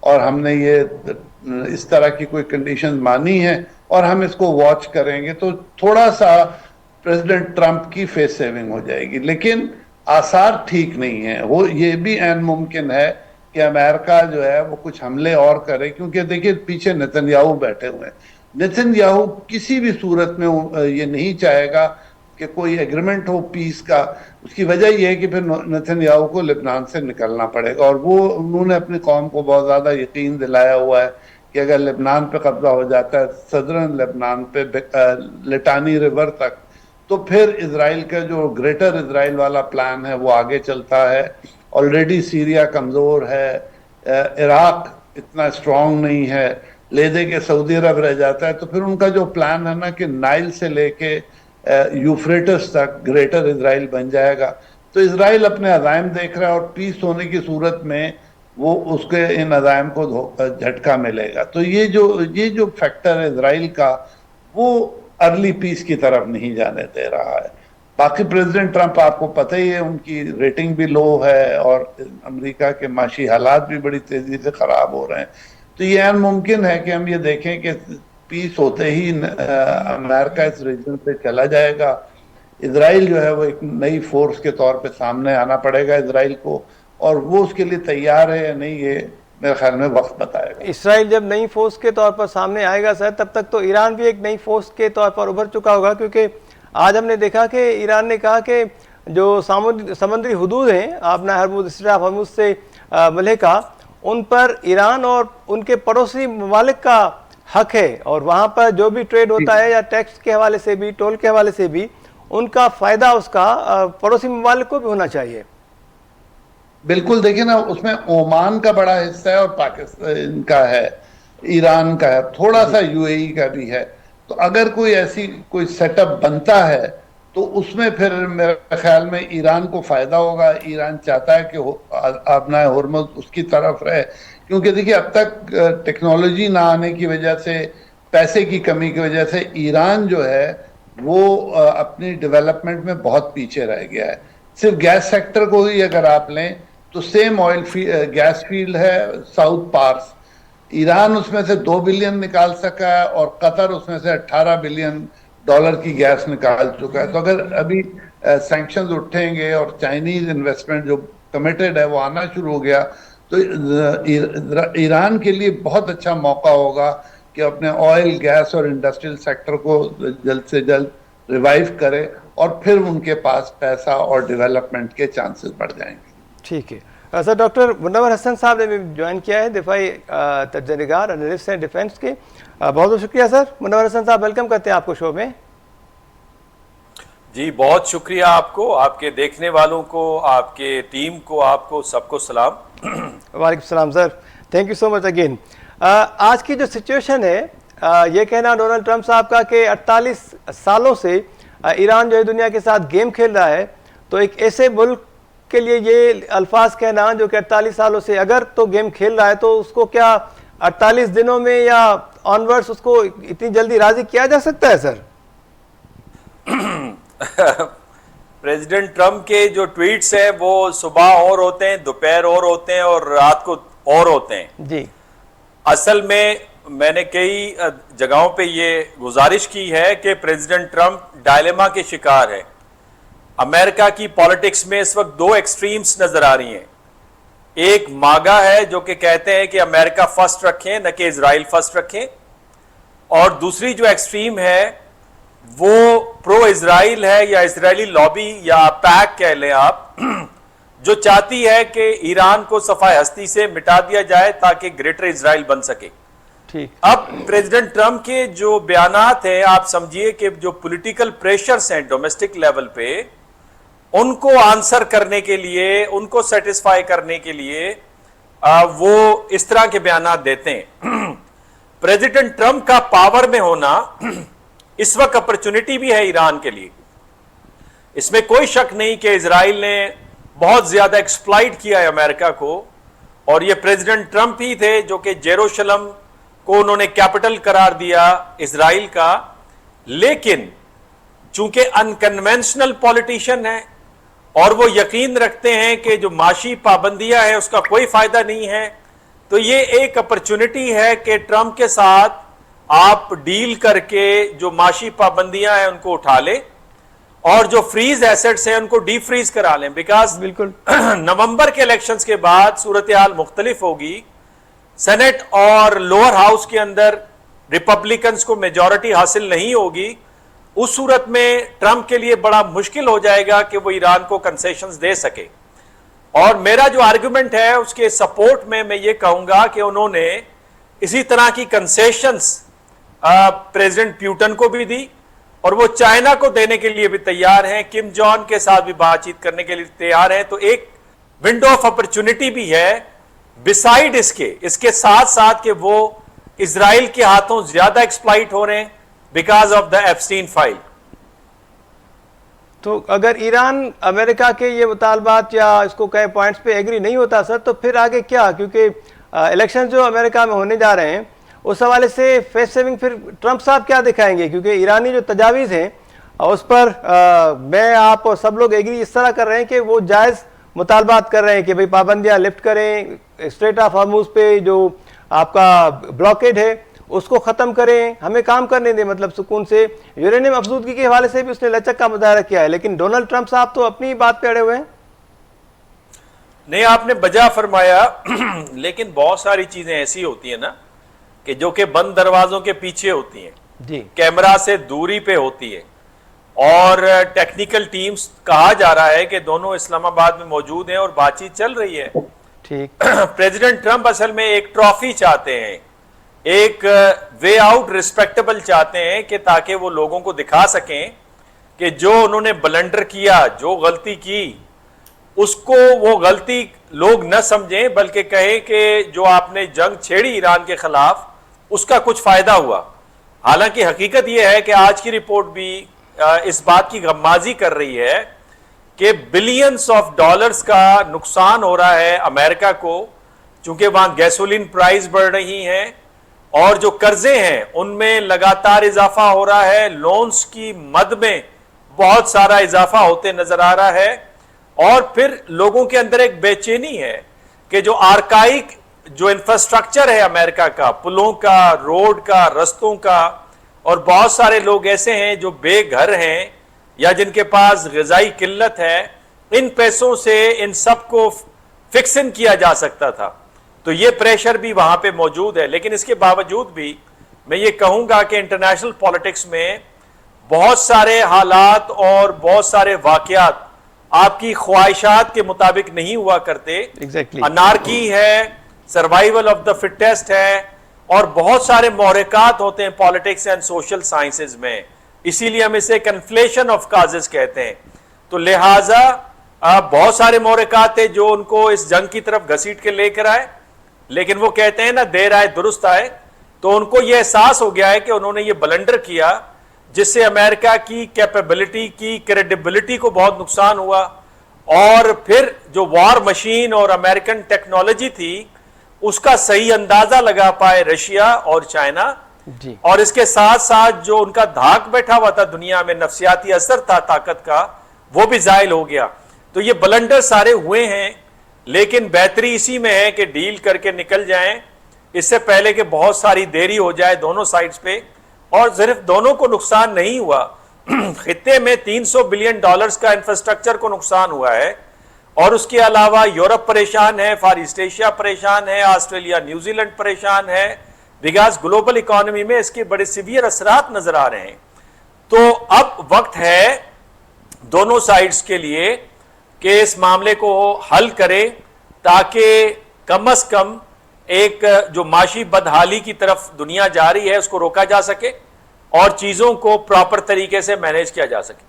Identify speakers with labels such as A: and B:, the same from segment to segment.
A: اور ہم نے یہ اس طرح کی کوئی کنڈیشن مانی ہیں اور ہم اس کو واچ کریں گے تو تھوڑا سا پریزیڈنٹ ٹرمپ کی فیس سیونگ ہو جائے گی. لیکن آثار ٹھیک نہیں ہیں. وہ یہ بھی عین ممکن ہے کہ امریکہ جو ہے وہ کچھ حملے اور کرے, کیونکہ دیکھیے پیچھے نیتن یاہو بیٹھے ہوئے ہیں. نیتن یاہو کسی بھی صورت میں یہ نہیں چاہے گا کہ کوئی ایگریمنٹ ہو پیس کا. اس کی وجہ یہ ہے کہ پھر نیتن یاہو کو لبنان سے نکلنا پڑے گا, اور وہ انہوں نے اپنی قوم کو بہت زیادہ یقین دلایا ہوا ہے کہ اگر لبنان پہ قبضہ ہو جاتا ہے, صدرن لبنان پہ لٹانی ریور تک, تو پھر اسرائیل کا جو گریٹر اسرائیل والا پلان ہے وہ آگے چلتا ہے. آلریڈی سیریا کمزور ہے, عراق اتنا اسٹرانگ نہیں ہے, لے دے کے سعودی عرب رہ جاتا ہے, تو پھر ان کا جو پلان ہے نا کہ نائل سے لے کے یوفریٹس تک گریٹر اسرائیل بن جائے گا. تو اسرائیل اپنے عزائم دیکھ رہا ہے, اور پیس ہونے کی صورت میں وہ اس کے ان عزائم کو جھٹکا ملے گا. تو یہ جو فیکٹر ہے اسرائیل کا, وہ ارلی پیس کی طرف نہیں جانے دے رہا ہے. باقی پریزیڈنٹ ٹرمپ آپ کو پتہ ہی ہے, ان کی ریٹنگ بھی لو ہے اور امریکہ کے معاشی حالات بھی بڑی تیزی سے خراب ہو رہے ہیں. تو یہ عین ممکن ہے کہ ہم یہ دیکھیں کہ پیس ہوتے ہی امریکہ اس ریجن پہ چلا جائے گا. اسرائیل جو ہے وہ ایک نئی فورس کے طور پہ سامنے آنا پڑے گا اسرائیل کو, اور وہ اس کے لیے تیار ہے یا نہیں یہ میرے خیال میں وقت بتائے گا.
B: اسرائیل جب نئی فورس کے طور پر سامنے آئے گا سر, تب تک تو ایران بھی ایک نئی فورس کے طور پر ابھر چکا ہوگا, کیونکہ آج ہم نے دیکھا کہ ایران نے کہا کہ جو سمندری حدود ہیں اپنا ہرمز اسٹریٹ ہرمز سے ملحقہ, ان پر ایران اور ان کے پڑوسی ممالک کا حق ہے, اور وہاں پر جو بھی ٹریڈ ہوتا ہے یا ٹیکس کے حوالے سے بھی, ٹول کے حوالے سے بھی, ان کا فائدہ اس کا پڑوسی ممالک کو بھی ہونا چاہیے.
A: بالکل, دیکھیں نا اس میں عمان کا بڑا حصہ ہے اور پاکستان کا ہے, ایران کا ہے, تھوڑا سا یو اے ای کا بھی ہے. تو اگر کوئی سیٹ اپ بنتا ہے تو اس میں پھر میرے خیال میں ایران کو فائدہ ہوگا. ایران چاہتا ہے کہ آبنائے ہرمز اس کی طرف رہے, کیونکہ دیکھیے اب تک ٹیکنالوجی نہ آنے کی وجہ سے, پیسے کی کمی کی وجہ سے ایران جو ہے وہ اپنی ڈیولپمنٹ میں بہت پیچھے رہ گیا ہے. صرف گیس سیکٹر کو ہی اگر آپ لیں تو سیم گیس فیلڈ ہے ساؤتھ پارس, ایران اس میں سے 2 بلین نکال سکا ہے اور قطر اس میں سے $18 بلین کی گیس نکال چکا ہے. تو اگر ابھی سینکشنز اٹھیں گے اور چائنیز انویسٹمنٹ جو کمیٹڈ ہے وہ آنا شروع ہو گیا, تو ایران کے لیے بہت اچھا موقع ہوگا کہ اپنے آئل, گیس اور انڈسٹریل سیکٹر کو جلد سے جلد ریوائیو کرے, اور پھر ان کے پاس پیسہ اور ڈیولپمنٹ کے چانسز بڑھ جائیں گے.
B: ٹھیک ہے سر. ڈاکٹر منور حسن صاحب نے جوائن کیا ہے, دفاعی تجزیہ نگار انالسٹ ہیں ڈیفینس کے. بہت بہت شکریہ سر. منور حسن صاحب, ویلکم کرتے ہیں آپ کو شو میں.
C: جی بہت شکریہ آپ کو, آپ کے دیکھنے والوں کو, آپ کے ٹیم کو, آپ کو سب کو سلام.
B: وعلیکم السلام sir, thank you so much again. آج کی جو سچویشن ہے, یہ کہنا ڈونلڈ ٹرمپ صاحب کا کہ 48 سالوں سے ایران جو ہے دنیا کے ساتھ گیم کھیل رہا ہے, تو ایک ایسے ملک کے لیے یہ الفاظ کہنا جو کہ 48 سالوں سے اگر تو گیم کھیل رہا ہے, تو اس کو کیا 48 دنوں میں یا آنورڈز اس کو اتنی جلدی راضی کیا جا سکتا ہے سر؟
C: پریزیڈنٹ ٹرمپ کے جو ٹویٹس ہیں وہ صبح اور ہوتے ہیں, دوپہر اور ہوتے ہیں, اور رات کو اور ہوتے ہیں.
B: جی
C: اصل میں نے کئی جگہوں پہ یہ گزارش کی ہے کہ پریزیڈنٹ ٹرمپ ڈائلیما کے شکار ہے. امریکہ کی پالیٹکس میں اس وقت 2 ایکسٹریمز نظر آ رہی ہیں. ایک ماگا ہے جو کہ کہتے ہیں کہ امریکہ فرسٹ رکھیں نہ کہ اسرائیل فرسٹ رکھیں, اور دوسری جو ایکسٹریم ہے وہ پرو اسرائیل ہے, یا اسرائیلی لابی یا پیک کہہ لیں آپ, جو چاہتی ہے کہ ایران کو صفحہ ہستی سے مٹا دیا جائے تاکہ گریٹر اسرائیل بن سکے. اب پریزیڈنٹ ٹرمپ کے جو بیانات ہیں, آپ سمجھیے کہ جو پولیٹیکل پریشرز ہیں ڈومیسٹک لیول پہ, ان کو آنسر کرنے کے لیے, ان کو سیٹسفائی کرنے کے لیے وہ اس طرح کے بیانات دیتے ہیں. پریزیڈنٹ ٹرمپ کا پاور میں ہونا اس وقت اپرچونٹی بھی ہے ایران کے لیے. اس میں کوئی شک نہیں کہ اسرائیل نے بہت زیادہ ایکسپلائٹ کیا ہے امریکہ کو, اور یہ پریزیڈنٹ ٹرمپ ہی تھے جو کہ جیروشلم کو انہوں نے کیپٹل قرار دیا اسرائیل کا. لیکن چونکہ انکنونشنل پولیٹیشین ہیں اور وہ یقین رکھتے ہیں کہ جو معاشی پابندیاں ہیں اس کا کوئی فائدہ نہیں ہے, تو یہ ایک اپرچونٹی ہے کہ ٹرمپ کے ساتھ آپ ڈیل کر کے جو معاشی پابندیاں ہیں ان کو اٹھا لیں اور جو فریز ایسٹس ہیں ان کو ڈی فریز کرا لیں، بیکاز
B: بالکل
C: نومبر کے الیکشنز کے بعد صورتحال مختلف ہوگی. سینٹ اور لوور ہاؤس کے اندر ریپبلکنز کو میجورٹی حاصل نہیں ہوگی. اس صورت میں ٹرمپ کے لیے بڑا مشکل ہو جائے گا کہ وہ ایران کو کنسیشنز دے سکے. اور میرا جو آرگومنٹ ہے اس کے سپورٹ میں یہ کہوں گا کہ انہوں نے اسی طرح کی کنسیشنز پریزیڈنٹ پیوٹن کو بھی دی اور وہ چائنا کو دینے کے لیے بھی تیار ہیں، کم جون کے ساتھ بھی بات چیت کرنے کے لیے تیار ہیں. تو ایک ونڈو آف اپرچونٹی بھی ہے بسائیڈ اس کے ساتھ ساتھ کہ وہ اسرائیل کے ہاتھوں زیادہ ایکسپلائٹ ہو رہے ہیں because of the Epstein file.
B: تو اگر ایران امریکہ کے یہ مطالبات یا اس کو کہے پوائنٹس پہ ایگری نہیں ہوتا سر، تو پھر آگے کیا؟ کیونکہ الیکشن جو امریکہ میں ہونے جا رہے ہیں اس حوالے سے فیس سیونگ پھر ٹرمپ صاحب کیا دکھائیں گے؟ کیونکہ ایرانی جو تجاویز ہیں اس پر میں آپ اور سب لوگ ایگری اس طرح کر رہے ہیں کہ وہ جائز مطالبات کر رہے ہیں کہ بھئی پابندیاں لفٹ کریں، اسٹریٹ آف ہارموز پہ جو آپ کا بلاکیڈ ہے اس کو ختم کریں، ہمیں کام کرنے دیں مطلب سکون سے. یورینیم افزودگی کے حوالے سے بھی اس نے لچک کا مظاہرہ کیا ہے، لیکن ڈونلڈ ٹرمپ صاحب تو اپنی بات پہ اڑے ہوئے ہیں.
C: نہیں، آپ نے بجا فرمایا، لیکن بہت ساری چیزیں ایسی ہوتی ہیں نا کہ جو کہ بند دروازوں کے پیچھے ہوتی ہیں،
B: جی
C: کیمرہ سے دوری پہ ہوتی ہے. اور ٹیکنیکل ٹیمز کہا جا رہا ہے کہ دونوں اسلام آباد میں موجود ہیں اور بات چیت چل رہی ہے.
B: ٹھیک.
C: پریزیڈنٹ ٹرمپ اصل میں ایک ٹرافی چاہتے ہیں، ایک وے آؤٹ ریسپیکٹیبل چاہتے ہیں کہ تاکہ وہ لوگوں کو دکھا سکیں کہ جو انہوں نے بلنڈر کیا، جو غلطی کی، اس کو وہ غلطی لوگ نہ سمجھیں بلکہ کہیں کہ جو آپ نے جنگ چھیڑی ایران کے خلاف اس کا کچھ فائدہ ہوا. حالانکہ حقیقت یہ ہے کہ آج کی رپورٹ بھی اس بات کی غمازی کر رہی ہے کہ بلینز آف ڈالرز کا نقصان ہو رہا ہے امریکہ کو، چونکہ وہاں گیسولین پرائز بڑھ رہی ہیں اور جو قرضے ہیں ان میں لگاتار اضافہ ہو رہا ہے، لونز کی مد میں بہت سارا اضافہ ہوتے نظر آ رہا ہے. اور پھر لوگوں کے اندر ایک بے چینی ہے کہ جو آرکائک جو انفراسٹرکچر ہے امریکہ کا، پلوں کا، روڈ کا، رستوں کا، اور بہت سارے لوگ ایسے ہیں جو بے گھر ہیں یا جن کے پاس غذائی قلت ہے، ان پیسوں سے ان سب کو فکسن کیا جا سکتا تھا. تو یہ پریشر بھی وہاں پہ موجود ہے. لیکن اس کے باوجود بھی میں یہ کہوں گا کہ انٹرنیشنل پالیٹکس میں بہت سارے حالات اور بہت سارے واقعات آپ کی خواہشات کے مطابق نہیں ہوا کرتے. انارکی ہے، سروائیول آف دا فٹیسٹ ہے، اور بہت سارے محرکات ہوتے ہیں پالیٹکس اینڈ سوشل سائنسز میں. اسی لیے ہم اسے کنفلیشن آف کازز کہتے ہیں. تو لہٰذا بہت سارے محرکات تھے جو ان کو اس جنگ کی طرف گھسیٹ کے لے کر آئے، لیکن وہ کہتے ہیں نا دیر آئے درست آئے. تو ان کو یہ احساس ہو گیا ہے کہ انہوں نے یہ بلنڈر کیا جس سے امریکہ کی کیپیبلٹی کی کریڈیبلٹی کو بہت نقصان ہوا. اور پھر جو وار مشین اور امریکن ٹیکنالوجی تھی اس کا صحیح اندازہ لگا پائے رشیا اور چائنا.
B: جی.
C: اور اس کے ساتھ ساتھ جو ان کا دھاک بیٹھا ہوا تھا دنیا میں، نفسیاتی اثر تھا طاقت کا، وہ بھی زائل ہو گیا. تو یہ بلنڈر سارے ہوئے ہیں، لیکن بہتری اسی میں ہے کہ ڈیل کر کے نکل جائیں اس سے پہلے کہ بہت ساری دیری ہو جائے دونوں سائڈز پہ. اور صرف دونوں کو نقصان نہیں ہوا، خطے میں $300 بلین کا انفراسٹرکچر کو نقصان ہوا ہے. اور اس کے علاوہ یورپ پریشان ہے، فار ایسٹ ایشیا پریشان ہے، آسٹریلیا نیوزی لینڈ پریشان ہے، بیکاز گلوبل اکانومی میں اس کے بڑے سیویئر اثرات نظر آ رہے ہیں. تو اب وقت ہے دونوں سائڈز کے لیے کہ اس معاملے کو حل کرے تاکہ کم از کم ایک جو معاشی بدحالی کی طرف دنیا جا رہی ہے اس کو روکا جا سکے اور چیزوں کو پراپر طریقے سے مینیج کیا جا سکے.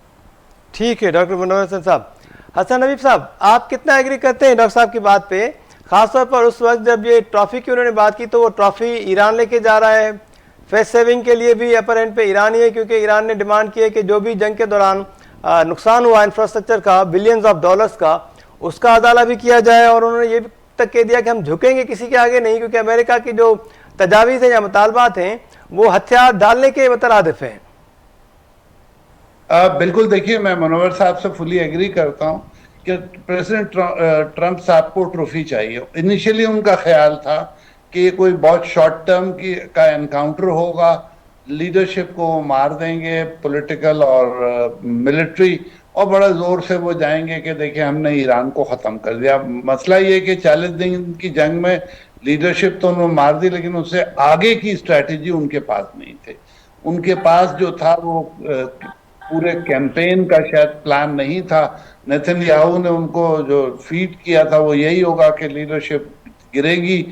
B: ٹھیک ہے ڈاکٹر منور حسن صاحب. حسن حبیب صاحب، آپ کتنا ایگری کرتے ہیں ڈاکٹر صاحب کی بات پہ، خاص طور پر اس وقت جب یہ ٹرافی کی انہوں نے بات کی تو وہ ٹرافی ایران لے کے جا رہا ہے، فیس سیونگ کے لیے بھی اپر اینڈ پہ ایران ہی ہے، کیونکہ ایران نے ڈیمانڈ کی ہے کہ جو بھی جنگ کے دوران نقصان ہوا انفراسٹرکچر کا بلینز آف ڈالرز کا، اس کا ازالہ بھی کیا جائے. اور انہوں نے یہ تک کہہ دیا کہ ہم جھکیں گے کسی کے آگے نہیں، کیونکہ امریکہ کی جو تجاویز ہیں یا مطالبات ہیں وہ ہتھیار ڈالنے کے مترادف ہیں.
A: بالکل. دیکھیے، میں منور صاحب سے فلی ایگری کرتا ہوں کہ پریزیڈنٹ ٹرمپ صاحب کو ٹرافی چاہیے. انیشیلی ان کا خیال تھا کہ یہ کوئی بہت شارٹ ٹرم کا انکاؤنٹر ہوگا, لیڈرشپ کو مار دیں گے پولیٹیکل اور ملٹری, اور بڑا زور سے وہ جائیں گے کہ دیکھیں ہم نے ایران کو ختم کر دیا. مسئلہ یہ کہ 40 دن کی جنگ میں لیڈرشپ تو انہوں نے مار دی, لیکن اس سے آگے کی اسٹریٹجی ان کے پاس نہیں تھے. ان کے پاس جو تھا وہ پورے کیمپین کا شاید پلان نہیں تھا. نیتن یاہو نے ان کو جو فیڈ کیا تھا وہ یہی ہوگا کہ لیڈرشپ گرے گی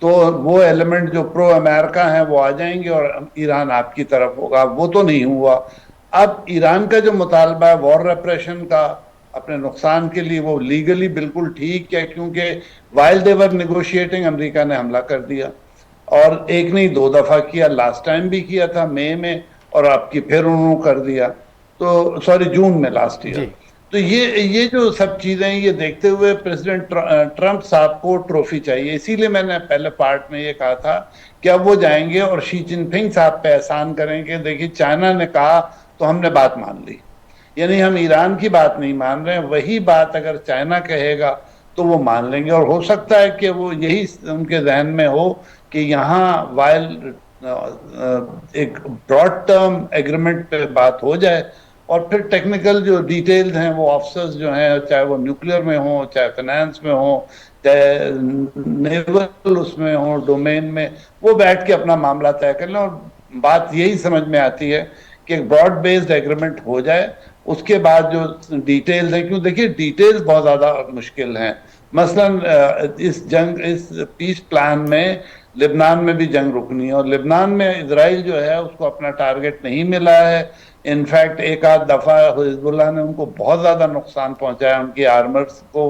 A: تو وہ ایلیمنٹ جو پرو امریکہ ہیں وہ آ جائیں گے اور ایران آپ کی طرف ہوگا. وہ تو نہیں ہوا. اب ایران کا جو مطالبہ ہے وار ریپریشن کا اپنے نقصان کے لیے, وہ لیگلی بالکل ٹھیک ہے, کیونکہ وائل دے ور نیگوشیٹنگ امریکہ نے حملہ کر دیا, اور ایک نہیں 2 دفعہ کیا. لاسٹ ٹائم بھی کیا تھا مئی میں, اور آپ کی پھر انہوں نے کر دیا, تو سوری جون میں لاسٹ ایئر. تو یہ جو سب چیزیں یہ دیکھتے ہوئے پریزیڈنٹ ٹرمپ صاحب کو ٹرافی چاہیے. اسی لیے میں نے پہلے پارٹ میں یہ کہا تھا کہ اب وہ جائیں گے اور شی جن پنگ صاحب پہ احسان کریں کہ دیکھیے چائنا نے کہا تو ہم نے بات مان لی, یعنی ہم ایران کی بات نہیں مان رہے ہیں, وہی بات اگر چائنا کہے گا تو وہ مان لیں گے. اور ہو سکتا ہے کہ وہ یہی ان کے ذہن میں ہو کہ یہاں وائل ایک براڈ ٹرم ایگریمنٹ پہ بات ہو جائے, اور پھر ٹیکنیکل جو ڈیٹیلز ہیں وہ آفسرز جو ہیں, چاہے وہ نیوکلیئر میں ہوں, چاہے فائنانس میں ہوں, چاہے نیول اس میں ہوں, ڈومین میں, وہ بیٹھ کے اپنا معاملہ طے کر لیں. اور بات یہی سمجھ میں آتی ہے کہ ایک براڈ بیسڈ ایگریمنٹ ہو جائے, اس کے بعد جو ڈیٹیلز ہیں, کیوں دیکھیے ڈیٹیلز بہت زیادہ مشکل ہیں. مثلا اس پیس پلان میں لبنان میں بھی جنگ رکنی ہے, اور لبنان میں اسرائیل جو ہے اس کو اپنا ٹارگٹ نہیں ملا ہے. انفیکٹ ایک آدھ دفعہ حزب اللہ نے ان کو بہت زیادہ نقصان پہنچایا, ان کی آرمرز کو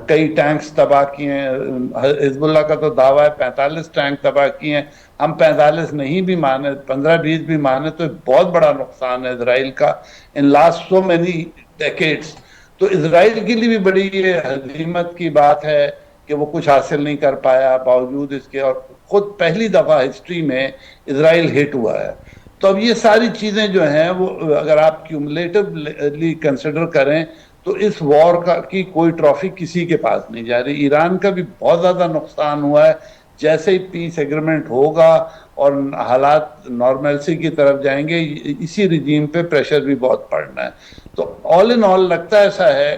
A: کئی ٹینکس تباہ کیے ہیں. حزب اللہ کا تو دعویٰ ہے 45 ٹینک تباہ کیے ہیں, ہم 45 نہیں بھی مانے, 15-20 بھی مانے تو بہت بڑا نقصان ہے اسرائیل کا in last so many decades. تو اسرائیل کے لیے بھی بڑی یہ ہزیمت کی بات ہے کہ وہ کچھ حاصل نہیں کر پایا باوجود اس کے, اور خود پہلی دفعہ ہسٹری میں اسرائیل ہٹ ہوا ہے. تو اب یہ ساری چیزیں جو ہیں وہ اگر آپ کیومولیٹولی کنسیڈر کریں تو اس وار کی کوئی ٹرافی کسی کے پاس نہیں جا رہی. ایران کا بھی بہت زیادہ نقصان ہوا ہے. جیسے ہی پیس ایگریمنٹ ہوگا اور حالات نارملسی کی طرف جائیں گے, اسی رجیم پہ پریشر بھی بہت پڑنا ہے. تو آل ان آل لگتا ایسا ہے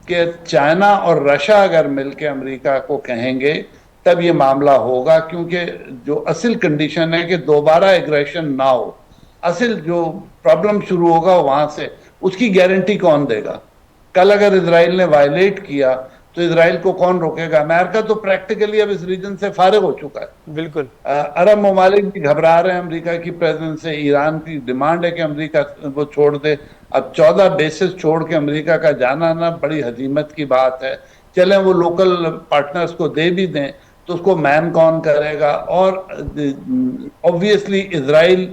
A: کہ چائنا اور رشیا اگر مل کے امریکہ کو کہیں گے تب یہ معاملہ ہوگا, کیونکہ جو اصل کنڈیشن ہے کہ دوبارہ ایگریشن نہ ہو, اصل جو پرابلم شروع ہوگا وہاں سے, اس کی گارنٹی کون دے گا؟ کل اگر اسرائیل نے وائلیٹ کیا تو اسرائیل کو کون روکے گا؟ امریکہ تو پریکٹیکلی اب اس ریجن سے فارغ ہو چکا ہے.
B: بالکل.
A: عرب ممالک بھی گھبرا رہے ہیں امریکہ کی پریزنس سے. ایران کی ڈیمانڈ ہے کہ امریکہ وہ چھوڑ دے. اب 14 بیسز چھوڑ کے امریکہ کا جانا نا بڑی ہزیمت کی بات ہے. چلیں وہ لوکل پارٹنرز کو دے بھی دیں تو اس کو مین کون کرے گا؟ اور obviously اسرائیل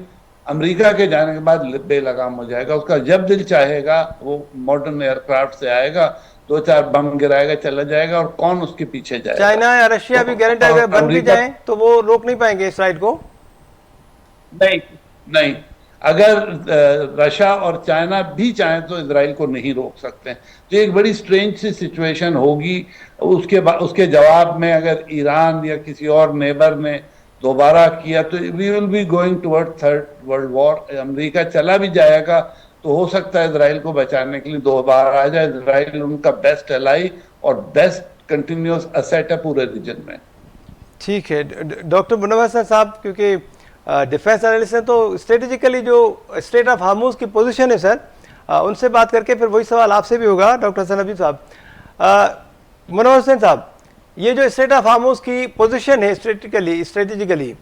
A: امریکہ کے جانے کے بعد بے لگام ہو جائے گا. اس کا جب دل چاہے گا وہ ماڈرن ایئر کرافٹ سے آئے گا, 2-4 بم گرائے گا, چلا جائے گا, اور کون اس کے پیچھے جائے گا؟
B: چائنا یا رشیا بھی گارنٹی اگر بن بھی جائیں تو وہ روک نہیں پائیں گے اسرائیل کو.
A: نہیں, اگر رشیا اور چائنا بھی چاہیں تو اسرائیل کو نہیں روک سکتے. تو ایک بڑی سٹرینج سی سچویشن ہوگی. اس کے جواب میں اگر ایران یا کسی اور نیبر نے دوبارہ کیا تو we will be going toward third world war. امریکہ چلا بھی جائے گا تو ہو سکتا ہے اسرائیل کو بچانے کے لیے دوبارہ آ جائے. اسرائیل ان کا بیسٹ الائی اور بیسٹ کنٹینیوس اسیٹ ہے پورے ریجن میں.
B: ٹھیک ہے ڈاکٹر منور حسن صاحب, کیونکہ ڈیفینس انالسٹ ہیں تو اسٹریٹجیکلی جو اسٹریٹ آف ہارموز کی پوزیشن ہے سر, ان سے بات کر کے پھر وہی سوال آپ سے بھی ہوگا ڈاکٹر حسن حبیب صاحب. منور حسن صاحب, یہ جو اسٹریٹ آف ہارموز کی پوزیشن ہے اسٹریٹجیکلی,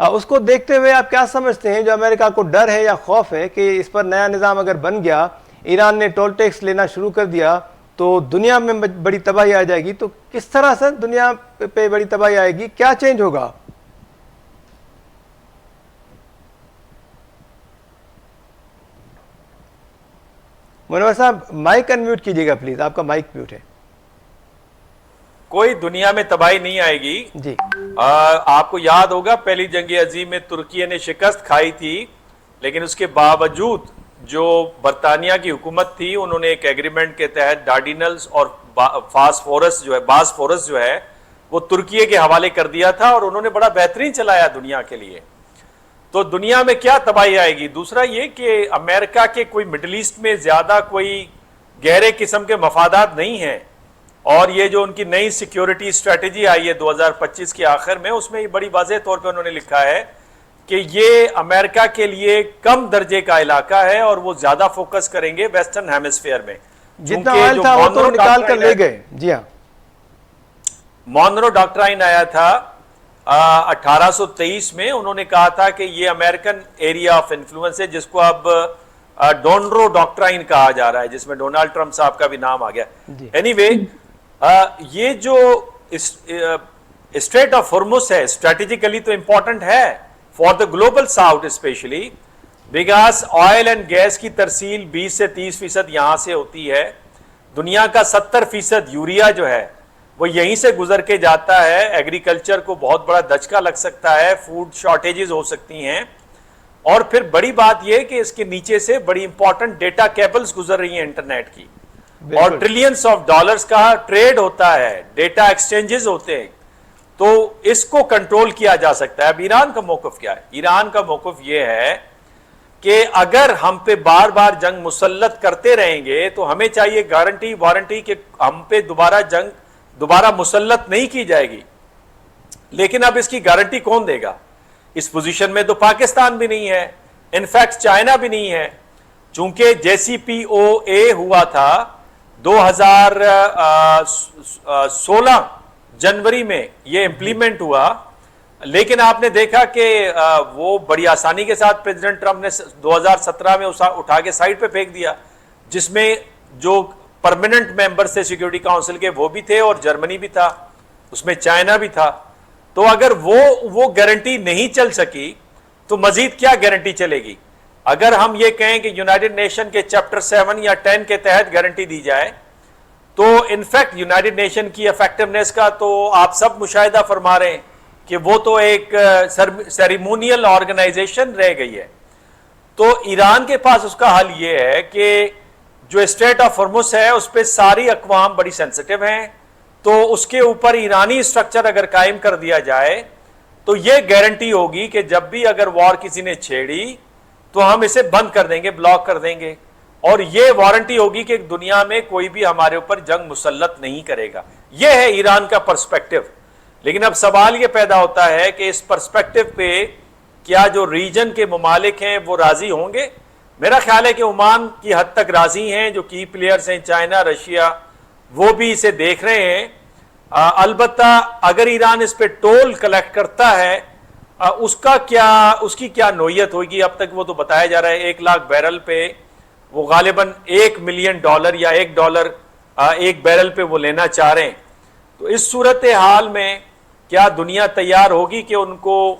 B: اس کو دیکھتے ہوئے آپ کیا سمجھتے ہیں؟ جو امریکہ کو ڈر ہے یا خوف ہے کہ اس پر نیا نظام اگر بن گیا, ایران نے ٹول ٹیکس لینا شروع کر دیا تو دنیا میں بڑی تباہی آ جائے گی, تو کس طرح سے دنیا پہ بڑی تباہی آئے گی؟ کیا چینج ہوگا؟ منور صاحب مائک انمیوٹ کیجیے گا پلیز, آپ کا مائک میوٹ ہے.
C: کوئی دنیا میں تباہی نہیں آئے گی
B: جی.
C: آپ کو یاد ہوگا پہلی جنگ عظیم میں ترکی نے شکست کھائی تھی, لیکن اس کے باوجود جو برطانیہ کی حکومت تھی انہوں نے ایک ایگریمنٹ کے تحت ڈارڈینلز اور باسفورس جو ہے وہ ترکی کے حوالے کر دیا تھا اور انہوں نے بڑا بہترین چلایا دنیا کے لیے. تو دنیا میں کیا تباہی آئے گی؟ دوسرا یہ کہ امریکہ کے کوئی مڈل ایسٹ میں زیادہ کوئی گہرے قسم کے مفادات نہیں ہیں, اور یہ جو ان کی نئی سیکیورٹی اسٹریٹجی آئی ہے 2025 کے آخر میں, اس میں یہ بڑی واضح طور پہ انہوں نے لکھا ہے کہ یہ امریکہ کے لیے کم درجے کا علاقہ ہے اور وہ زیادہ فوکس کریں گے ویسٹرن ہیمسفیئر میں.
B: جتنا آئل تھا وہ تو نکال کر لے گئے. جی ہاں,
C: مونرو ڈاکٹرائن آیا تھا 1823 میں, انہوں نے کہا تھا کہ یہ امریکن ایریا آف انفلوئنس ہے, جس کو اب ڈونرو ڈاکٹرائن کہا جا رہا ہے, جس میں ڈونالڈ ٹرمپ صاحب کا بھی نام آ گیا. اینی وے یہ جو اسٹریٹ آف ہارمز ہے اسٹریٹجیکلی تو امپورٹنٹ ہے for the Global South especially, because oil and gas کی ترسیل 20 سے 30% یہاں سے ہوتی ہے. دنیا کا 70% یوریا جو ہے وہ یہیں سے گزر کے جاتا ہے. ایگریکلچر کو بہت بڑا دھچکا لگ سکتا ہے, فوڈ شارٹیجز ہو سکتی ہیں, اور پھر بڑی بات یہ کہ اس کے نیچے سے بڑی امپورٹنٹ ڈیٹا کیبلز گزر رہی ہیں انٹرنیٹ کی, اور ٹریلینز آف ڈالرز کا ٹریڈ ہوتا ہے, ڈیٹا ایکسچینجز ہوتے ہیں, تو اس کو کنٹرول کیا جا سکتا ہے. اب ایران کا موقف کیا ہے؟ ایران کا موقف یہ ہے کہ اگر ہم پہ بار بار جنگ مسلط کرتے رہیں گے تو ہمیں چاہیے گارنٹی وارنٹی کہ ہم پہ دوبارہ مسلط نہیں کی جائے گی. لیکن اب اس کی گارنٹی کون دے گا؟ اس پوزیشن میں تو پاکستان بھی نہیں ہے, انفیکٹ چائنا بھی نہیں ہے, چونکہ JCPOA ہوا تھا 2016 جنوری میں یہ امپلیمنٹ ہوا, لیکن آپ نے دیکھا کہ وہ بڑی آسانی کے ساتھ پریزیڈنٹ ٹرمپ نے 2017 میں اٹھا کے سائڈ پہ پھینک دیا, جس میں جو پرماننٹ ممبر تھے سیکیورٹی کاؤنسل کے وہ بھی تھے اور جرمنی بھی تھا, اس میں چائنا بھی تھا. تو اگر وہ گارنٹی نہیں چل سکی تو مزید کیا گارنٹی چلے گی؟ اگر ہم یہ کہیں کہ یونائٹڈ نیشن کے چیپٹر 7 یا 10 کے تحت گارنٹی دی جائے تو انفیکٹ یونائٹڈ نیشن کی افیکٹونیس کا تو آپ سب مشاہدہ فرما رہے ہیں کہ وہ تو ایک سیریمونیل آرگنائزیشن رہ گئی ہے. تو ایران کے پاس اس کا حل یہ ہے کہ جو اسٹریٹ آف ہارمز ہے اس پہ ساری اقوام بڑی سینسٹیو ہیں, تو اس کے اوپر ایرانی اسٹرکچر اگر قائم کر دیا جائے تو یہ گارنٹی ہوگی کہ جب بھی اگر وار کسی نے چھیڑی تو ہم اسے بند کر دیں گے, بلاک کر دیں گے, اور یہ وارنٹی ہوگی کہ دنیا میں کوئی بھی ہمارے اوپر جنگ مسلط نہیں کرے گا. یہ ہے ایران کا پرسپیکٹو. لیکن اب سوال یہ پیدا ہوتا ہے کہ اس پرسپیکٹو پہ کیا جو ریجن کے ممالک ہیں وہ راضی ہوں گے؟ میرا خیال ہے کہ عمان کی حد تک راضی ہیں, جو کی پلیئرز ہیں چائنا, رشیا, وہ بھی اسے دیکھ رہے ہیں. البتہ اگر ایران اس پہ ٹول کلیکٹ کرتا ہے اس کی کیا نوعیت ہوگی؟ اب تک وہ تو بتایا جا رہا ہے 1 لاکھ بیرل پہ وہ غالباً $1 ملین یا $1 ایک بیرل پہ وہ لینا چاہ رہے ہیں. تو اس صورتحال میں کیا دنیا تیار ہوگی کہ ان کو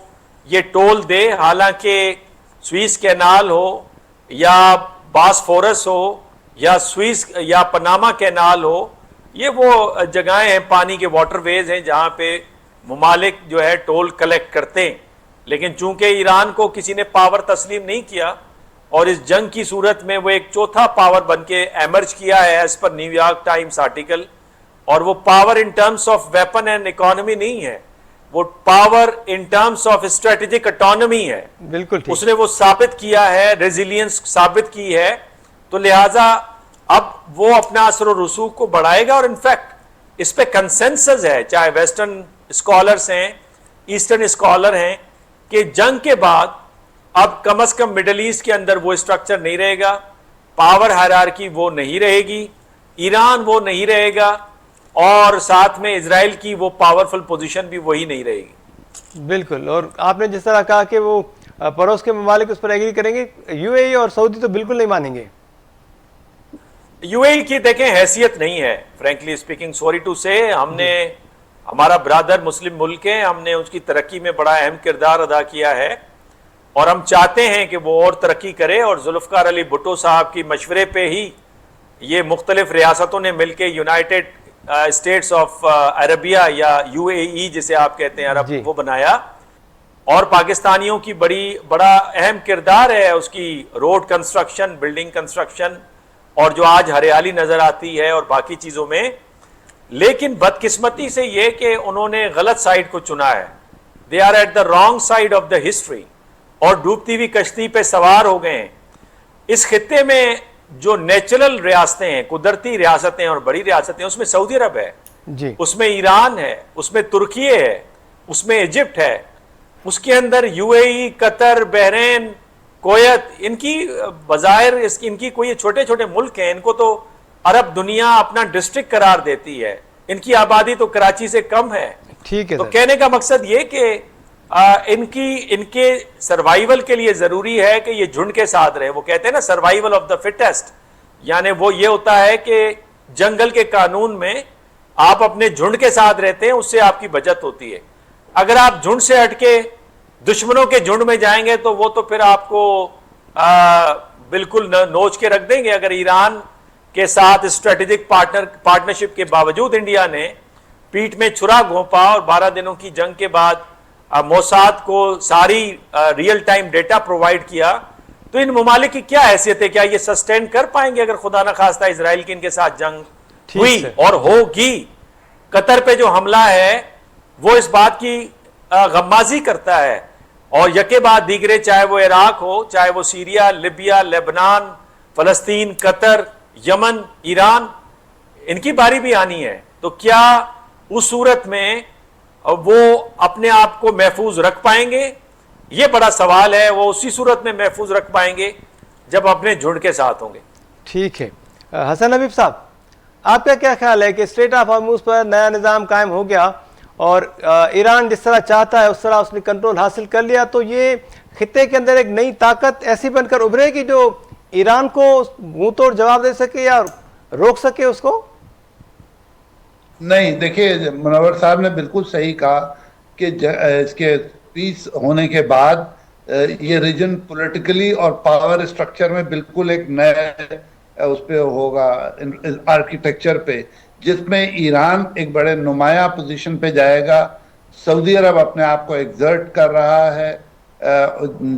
C: یہ ٹول دے؟ حالانکہ سوئس کینال ہو یا باسفورس ہو یا سوئس یا پناما کینال ہو, یہ وہ جگہیں ہیں, پانی کے واٹر ویز ہیں جہاں پہ ممالک جو ہے ٹول کلیکٹ کرتے ہیں. لیکن چونکہ ایران کو کسی نے پاور تسلیم نہیں کیا اور اس جنگ کی صورت میں وہ ایک چوتھا پاور بن کے ایمرج کیا ہے as per new York Times article, اور وہ power in terms of weapon and economy نہیں ہے, وہ power in terms of strategic autonomy ہے.
B: بالکل
C: اس نے وہ ثابت کیا ہے, ریزیلینس ثابت کی ہے, تو لہٰذا اب وہ اپنا اثر و رسوخ کو بڑھائے گا. اور انفیکٹ اس پہ کنسنسس ہے, چاہے ویسٹرن اسکالرس ہیں, ایسٹرن اسکالر ہیں, کہ جنگ کے بعد اب کم از کم مڈل ایسٹ کے اندر وہ اسٹرکچر نہیں رہے گا, پاور ہائرارکی وہ نہیں رہے گی, ایران وہ نہیں رہے گا, اور ساتھ میں اسرائیل کی وہ پاورفل پوزیشن بھی وہی نہیں رہے گی.
B: بالکل. اور آپ نے جس طرح کہا کہ وہ پڑوس کے ممالک اس پر ایگری کریں گے, UAE اور سعودی تو بالکل نہیں مانیں گے.
C: UAE کی دیکھیں حیثیت نہیں ہے, فرینکلی اسپیکنگ, سوری ٹو سے, ہم نے ہمارا برادر مسلم ملک ہے, ہم نے اس کی ترقی میں بڑا اہم کردار ادا کیا ہے, اور ہم چاہتے ہیں کہ وہ اور ترقی کرے. اور ذوالفقار علی بھٹو صاحب کی مشورے پہ ہی یہ مختلف ریاستوں نے مل کے یونائٹڈ اسٹیٹس آف عربیہ یا UAE جسے آپ کہتے ہیں عرب, وہ بنایا. اور پاکستانیوں کی بڑا اہم کردار ہے اس کی روڈ کنسٹرکشن, بلڈنگ کنسٹرکشن, اور جو آج ہریالی نظر آتی ہے اور باقی چیزوں میں. لیکن بدقسمتی سے یہ کہ انہوں نے غلط سائڈ کو چنا ہے. They are at the wrong side of the history, اور ڈوبتی ہوئی کشتی پہ سوار ہو گئے ہیں. اس خطے میں جو نیچرل ریاستیں ہیں, قدرتی ریاستیں اور بڑی ریاستیں, اس میں سعودی عرب ہے,
B: جی
C: اس میں ایران ہے, اس میں ترکی ہے, اس میں ایجپٹ ہے, اس کے اندر U A E, Qatar, Bahrain, Kuwait, ان کی بظاہر ان کی کوئی چھوٹے چھوٹے ملک ہیں, ان کو تو عرب دنیا اپنا ڈسٹرکٹ قرار دیتی ہے, ان کی آبادی تو کراچی سے کم ہے.
B: ٹھیک ہے
C: تو
B: سر.
C: کہنے کا مقصد یہ کہ ان کے سروائیول کے لیے ضروری ہے کہ یہ جھنڈ کے ساتھ رہے. وہ کہتے ہیں نا سروائیول آف دا فٹسٹ, یعنی وہ یہ ہوتا ہے کہ جنگل کے قانون میں آپ اپنے جھنڈ کے ساتھ رہتے ہیں, اس سے آپ کی بچت ہوتی ہے. اگر آپ جھنڈ سے ہٹ کے دشمنوں کے جھنڈ میں جائیں گے تو وہ تو پھر آپ کو بالکل نوچ کے رکھ دیں گے. اگر ایران کے ساتھ اسٹریٹجک پارٹنرشپ کے باوجود انڈیا نے پیٹ میں چھرا گھونپا اور 12 دنوں کی جنگ کے بعد موساد کو ساری ریئل ٹائم ڈیٹا پرووائڈ کیا, تو ان ممالک کی کیا حیثیت ہے؟ کیا یہ سسٹین کر پائیں گے اگر خدا نہ خواستہ اسرائیل کی ان کے ساتھ جنگ ہوئی اور ہوگی؟ قطر پہ جو حملہ ہے وہ اس بات کی غمازی کرتا ہے, اور یکے بعد دیگرے, چاہے وہ عراق ہو, چاہے وہ سیریا, لیبیا, لیبنان, فلسطین, قطر, یمن, ایران, ان کی باری بھی آنی ہے. تو کیا اس صورت میں وہ اپنے آپ کو محفوظ رکھ پائیں گے؟ یہ بڑا سوال ہے. وہ اسی صورت میں محفوظ رکھ پائیں گے جب اپنے جھنڈ کے ساتھ ہوں گے.
B: ٹھیک ہے. حسن حبیب صاحب, آپ کا کیا خیال ہے کہ اسٹریٹ آف ہارموز پر نیا نظام قائم ہو گیا اور ایران جس طرح چاہتا ہے اس طرح اس نے کنٹرول حاصل کر لیا, تو یہ خطے کے اندر ایک نئی طاقت ایسی بن کر ابھرے گی جو ایران کو منہ توڑ جواب دے سکے یا روک سکے اس کو؟
A: نہیں, دیکھیے منور صاحب نے بالکل صحیح کہا کہ اس کے پیس ہونے کے بعد یہ ریجن پولیٹیکلی اور پاور اسٹرکچر میں بالکل ایک نئے اس پہ ہوگا, آرکیٹیکچر پہ, جس میں ایران ایک بڑے نمایاں پوزیشن پہ جائے گا. سعودی عرب اپنے آپ کو ایگزرٹ کر رہا ہے.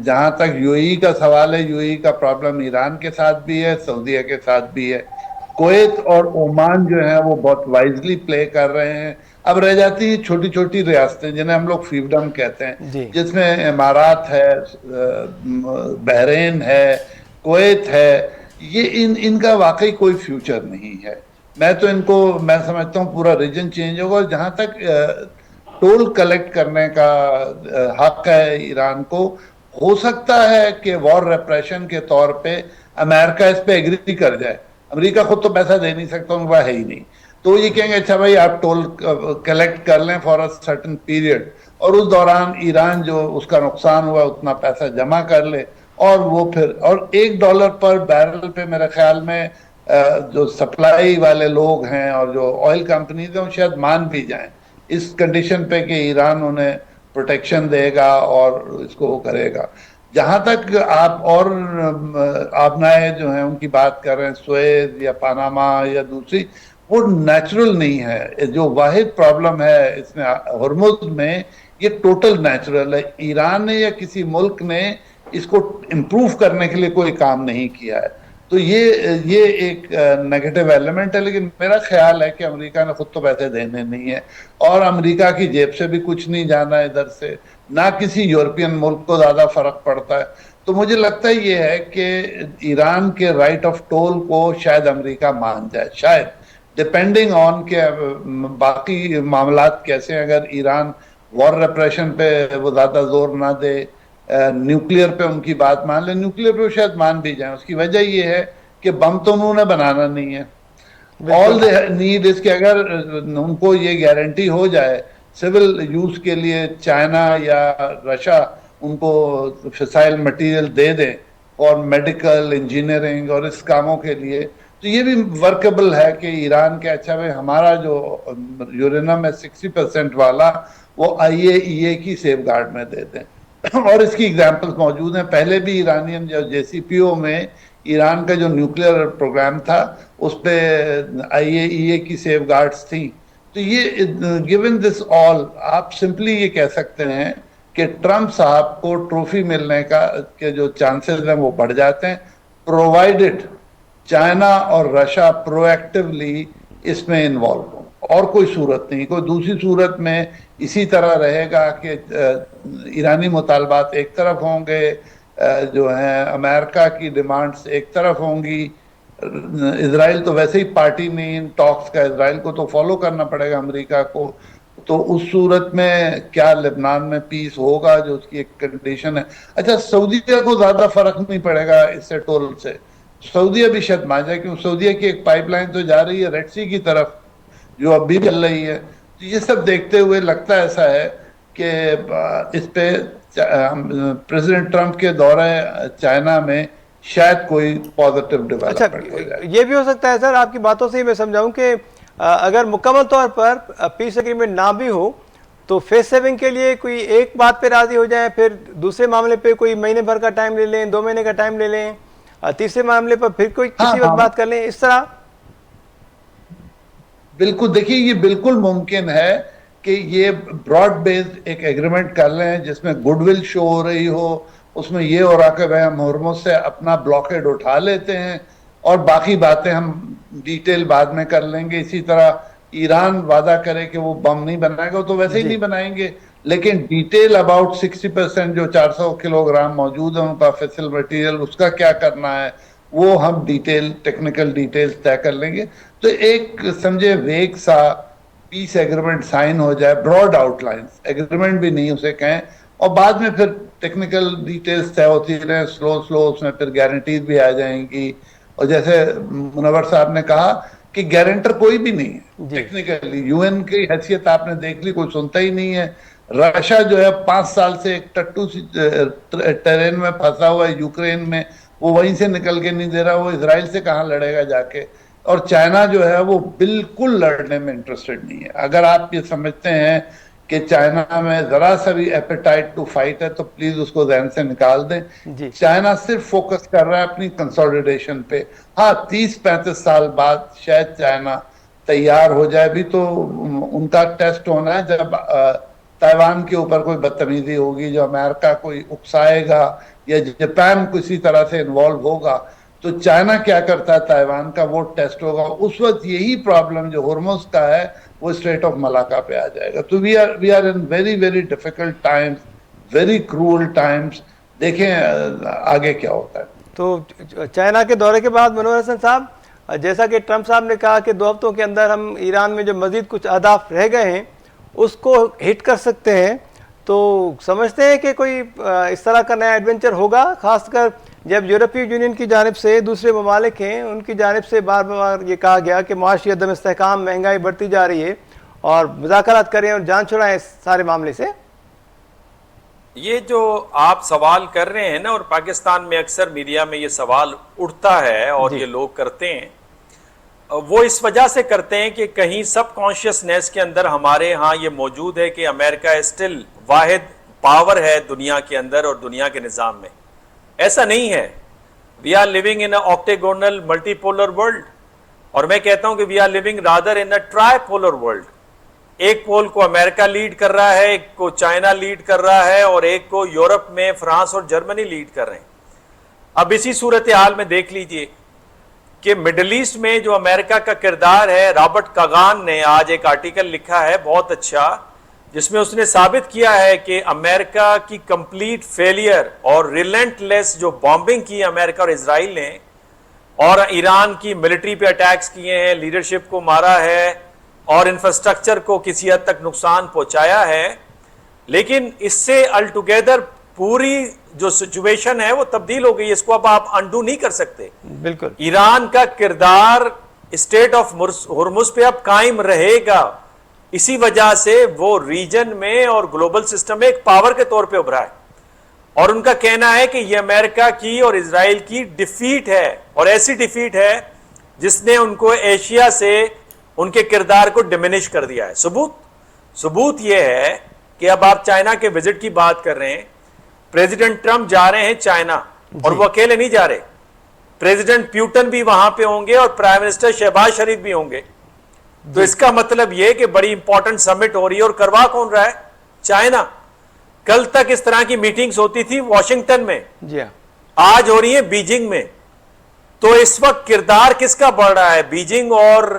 A: جہاں تک یو اے ای کا سوال ہے, یو اے ای کا پرابلم ایران کے ساتھ بھی ہے, سعودیہ کے ساتھ بھی ہے. کویت اور عمان جو ہیں وہ بہت وائزلی پلے کر رہے ہیں. اب رہ جاتی ہیں چھوٹی چھوٹی ریاستیں جنہیں ہم لوگ فیوڈم کہتے ہیں, جس میں امارات ہے, بحرین ہے, کویت ہے. یہ ان کا واقعی کوئی فیوچر نہیں ہے. میں سمجھتا ہوں پورا ریجن چینج ہوگا. اور جہاں تک ٹول کلیکٹ کرنے کا حق ہے ایران کو, ہو سکتا ہے کہ وار ریپریشن کے طور پہ امریکہ اس پہ ایگری کر جائے. امریکہ خود تو پیسہ دے نہیں سکتا, ان کا ہے ہی نہیں, تو یہ کہیں گے اچھا بھائی آپ ٹول کلیکٹ کر لیں فار اے سرٹن پیریڈ, اور اس دوران ایران جو اس کا نقصان ہوا اتنا پیسہ جمع کر لے, اور وہ پھر اور $1 پر بیرل پہ میرے خیال میں جو سپلائی والے لوگ ہیں اور جو آئل کمپنیز ہیں وہ شاید مان بھی جائیں اس کنڈیشن پہ کہ ایران انہیں پروٹیکشن دے گا اور اس کو وہ کرے گا. جہاں تک آپ اور آبنائے جو ہیں ان کی بات کر رہے ہیں, سویز یا پاناما یا دوسری, وہ نیچرل نہیں ہے. جو واحد پرابلم ہے اس میں ہرمز میں, یہ ٹوٹل نیچرل ہے. ایران نے یا کسی ملک نے اس کو امپروو کرنے کے لیے کوئی کام نہیں کیا ہے. تو یہ ایک نیگیٹو ایلیمنٹ ہے. لیکن میرا خیال ہے کہ امریکہ نے خود تو پیسے دینے نہیں ہے, اور امریکہ کی جیب سے بھی کچھ نہیں جانا ادھر سے, نہ کسی یورپین ملک کو زیادہ فرق پڑتا ہے. تو مجھے لگتا ہے یہ ہے کہ ایران کے رائٹ آف ٹول کو شاید امریکہ مان جائے, شاید, ڈپینڈنگ آن کہ باقی معاملات کیسے ہیں. اگر ایران وار ریپریشن پہ وہ زیادہ زور نہ دے, نیوکلیئر پہ ان کی بات مان لیں, نیوکلیئر پہ شاید مان بھی جائیں. اس کی وجہ یہ ہے کہ بم تو انہوں نے بنانا نہیں ہے. آل دے نیڈ اس کہ اگر ان کو یہ گارنٹی ہو جائے سول یوز کے لیے, چائنا یا رشیا ان کو فسائل مٹیریل دے دیں اور میڈیکل, انجینئرنگ اور اس کاموں کے لیے, تو یہ بھی ورکیبل ہے کہ ایران کے اچھا بھائی ہمارا جو یورینیم ہے 60% والا وہ IAEA کی سیف گارڈ میں دے دیں. اور اس کی ایگزامپلز موجود ہیں. پہلے بھی ایرانین جو JCPO میں ایران کا جو نیوکلیئر پروگرام تھا اس پہ IAEA کی سیف گارڈز تھیں. تو یہ گیون دس آل آپ سمپلی یہ کہہ سکتے ہیں کہ ٹرمپ صاحب کو ٹرافی ملنے کے جو چانسز ہیں وہ بڑھ جاتے ہیں, پرووائڈڈ چائنا اور رشیا پرو ایکٹیولی اس میں انوالو ہوں. اور کوئی صورت نہیں. کوئی دوسری صورت میں اسی طرح رہے گا کہ ایرانی مطالبات ایک طرف ہوں گے, جو ہیں امریکہ کی ڈیمانڈز ایک طرف ہوں گی. اسرائیل تو ویسے ہی پارٹی نہیں ان ٹاکس کا, اسرائیل کو تو فالو کرنا پڑے گا امریکہ کو. تو اس صورت میں کیا لبنان میں پیس ہوگا, جو اس کی ایک کنڈیشن ہے. اچھا, سعودیہ کو زیادہ فرق نہیں پڑے گا اس سے ٹول سے. سعودیہ بھی شاید مان جائے, کیوں سعودیہ کی ایک پائپ لائن تو جا رہی ہے ریڈ سی کی طرف, جو اب بھی چل رہی ہے. تو یہ سب دیکھتے ہوئے لگتا ایسا ہے کہ اس پہ پریزیڈنٹ ٹرمپ کے دورہ چائنا میں شاید کوئی پازیٹیو ڈیولپمنٹ ہو جائے.
B: یہ بھی ہو سکتا ہے سر, آپ کی باتوں سے ہی میں سمجھاؤں کہ اگر مکمل طور پر پیس ایگریمنٹ نہ بھی ہو تو فیس سیونگ کے لیے کوئی ایک بات پہ راضی ہو جائیں, پھر دوسرے معاملے پہ کوئی مہینے بھر کا ٹائم لے لیں, 2 مہینے کا ٹائم لے لیں, تیسرے معاملے پر پھر کوئی کسی وقت بات کر لیں, اس طرح.
A: بالکل, دیکھیے یہ بالکل ممکن ہے کہ یہ براڈ بیسڈ ایک ایگریمنٹ کر لیں جس میں گڈ ول شو ہو رہی ہو, اس میں یہ ہو رہا کہ بھائی ہم ہرمز سے اپنا بلاکیڈ اٹھا لیتے ہیں اور باقی باتیں ہم ڈیٹیل بعد میں کر لیں گے. اسی طرح ایران وعدہ کرے کہ وہ بم نہیں بنائے گا, وہ تو ویسے ہی نہیں بنائیں گے, لیکن ڈیٹیل اباؤٹ 60% جو 400 کلو گرام موجود ہے ان کا فسل مٹیریل, اس کا کیا کرنا ہے وہ ہم ڈیٹیل ٹیکنیکل ڈیٹیلز طے کر لیں گے. تو ایک سمجھے ویگ سا پیس ایگریمنٹ سائن ہو جائے, براڈ آؤٹ لائنز, ایگریمنٹ بھی نہیں اسے کہیں, اور بعد میں پھر ٹیکنیکل ڈیٹیلز طے ہوتی رہیں سلو اس میں پھر گارنٹیز بھی آ جائیں گی. اور جیسے منور صاحب نے کہا کہ گارنٹر کوئی بھی نہیں ہے ٹیکنیکلی, یو این کی حیثیت آپ نے دیکھ لی, کوئی سنتا ہی نہیں ہے. رشیا جو ہے 5 سال سے ایک ٹٹو ٹرین میں پھنسا ہوا ہے یوکرین میں, وہ وہیں سے نکل کے نہیں دے رہا, وہ اسرائیل سے کہاں لڑے گا جا کے. اور چائنا جو ہے وہ بالکل لڑنے میں انٹرسٹڈ نہیں ہے. اگر آپ یہ سمجھتے ہیں کہ چائنا میں ذرا سا بھی ایپیٹائٹ ٹو فائٹ ہے تو پلیز اس کو ذہن سے نکال دیں. چائنا صرف فوکس کر رہا ہے اپنی کنسولیڈیشن پہ. ہاں 30-35 سال بعد شاید چائنا تیار ہو جائے, بھی تو ان کا ٹیسٹ ہونا ہے جب تائیوان کے اوپر کوئی بدتمیزی ہوگی, جو امریکہ کوئی اکسائے گا یا جاپان کسی طرح سے انوالو ہوگا, تو چائنا کیا کرتا ہے تائیوان کا وہ ٹیسٹ ہوگا. اس وقت یہی پرابلم جو ہرمز کا ہے وہ اسٹریٹ آف ملاکا پہ آ جائے گا. تو we are in very very difficult times, very cruel times. دیکھیں آگے کیا ہوتا ہے. تو
B: چائنا کے دورے کے بعد منور حسن صاحب, جیسا کہ ٹرمپ صاحب نے کہا کہ 2 ہفتوں کے اندر ہم ایران میں جو مزید کچھ اہداف رہ گئے ہیں اس کو ہٹ کر سکتے ہیں, تو سمجھتے ہیں کہ کوئی اس طرح کا نیا ایڈونچر ہوگا, خاص کر جب یورپی یونین کی جانب سے, دوسرے ممالک ہیں ان کی جانب سے بار بار یہ کہا گیا کہ معاشی عدم استحکام, مہنگائی بڑھتی جا رہی ہے اور مذاکرات کریں اور جان چھڑائیں اس سارے معاملے سے.
C: یہ جو آپ سوال کر رہے ہیں نا, اور پاکستان میں اکثر میڈیا میں یہ سوال اٹھتا ہے اور یہ لوگ کرتے ہیں, وہ اس وجہ سے کرتے ہیں کہ کہیں سب کانشیسنیس کے اندر ہمارے ہاں یہ موجود ہے کہ امریکہ اسٹل واحد پاور ہے دنیا کے اندر اور دنیا کے نظام میں. ایسا نہیں ہے. We are living in a octagonal multipolar world, اور میں کہتا ہوں کہ we are living rather in a tripolar world. ایک پول کو امریکہ لیڈ کر رہا ہے, ایک کو چائنا لیڈ کر رہا ہے, اور ایک کو یورپ میں فرانس اور جرمنی لیڈ کر رہے ہیں. اب اسی صورتحال میں دیکھ لیجئے کہ مڈل ایسٹ میں جو امریکہ کا کردار ہے, رابرٹ کاغان نے آج ایک آرٹیکل لکھا ہے بہت اچھا, جس میں اس نے ثابت کیا ہے کہ امریکہ کی کمپلیٹ فیلئر اور ریلنٹ لیس جو بامبنگ کی امریکہ اور اسرائیل نے, اور ایران کی ملٹری پہ اٹیکس کیے ہیں, لیڈرشپ کو مارا ہے اور انفراسٹرکچر کو کسی حد تک نقصان پہنچایا ہے, لیکن اس سے الٹوگیدر پوری جو سچویشن ہے وہ تبدیل ہو گئی. اس کو اب آپ انڈو نہیں کر سکتے.
B: بالکل
C: ایران کا کردار اسٹیٹ آف ہرمز پہ اب قائم رہے گا, اسی وجہ سے وہ ریجن میں اور گلوبل سسٹم میں ایک پاور کے طور پہ ابھرا ہے. اور ان کا کہنا ہے کہ یہ امریکہ کی اور اسرائیل کی ڈیفیٹ ہے, اور ایسی ڈیفیٹ ہے جس نے ان کو ایشیا سے ان کے کردار کو ڈیمینش کر دیا ہے. ثبوت یہ ہے کہ اب آپ چائنا کے وزٹ کی بات کر رہے ہیں, پریزیڈنٹ ٹرمپ جا رہے ہیں چائنا, اور وہ اکیلے نہیں جا رہے, پریزیڈنٹ پیوٹن بھی وہاں پہ ہوں گے اور پرائم منسٹر شہباز شریف بھی ہوں گے. تو اس کا مطلب یہ کہ بڑی امپورٹنٹ سمٹ ہو رہی ہے, اور کروا کون رہا ہے؟ چائنا. کل تک اس طرح کی میٹنگز ہوتی تھی واشنگٹن میں, آج ہو رہی ہیں بیجنگ میں. تو اس وقت کردار کس کا بڑھ رہا ہے, بیجنگ اور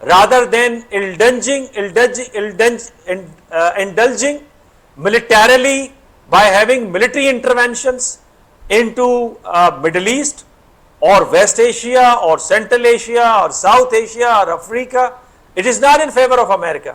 C: rather than indulging militarily by having military interventions into Middle East or West Asia or Central Asia or South Asia or Africa. It is not in favor of America.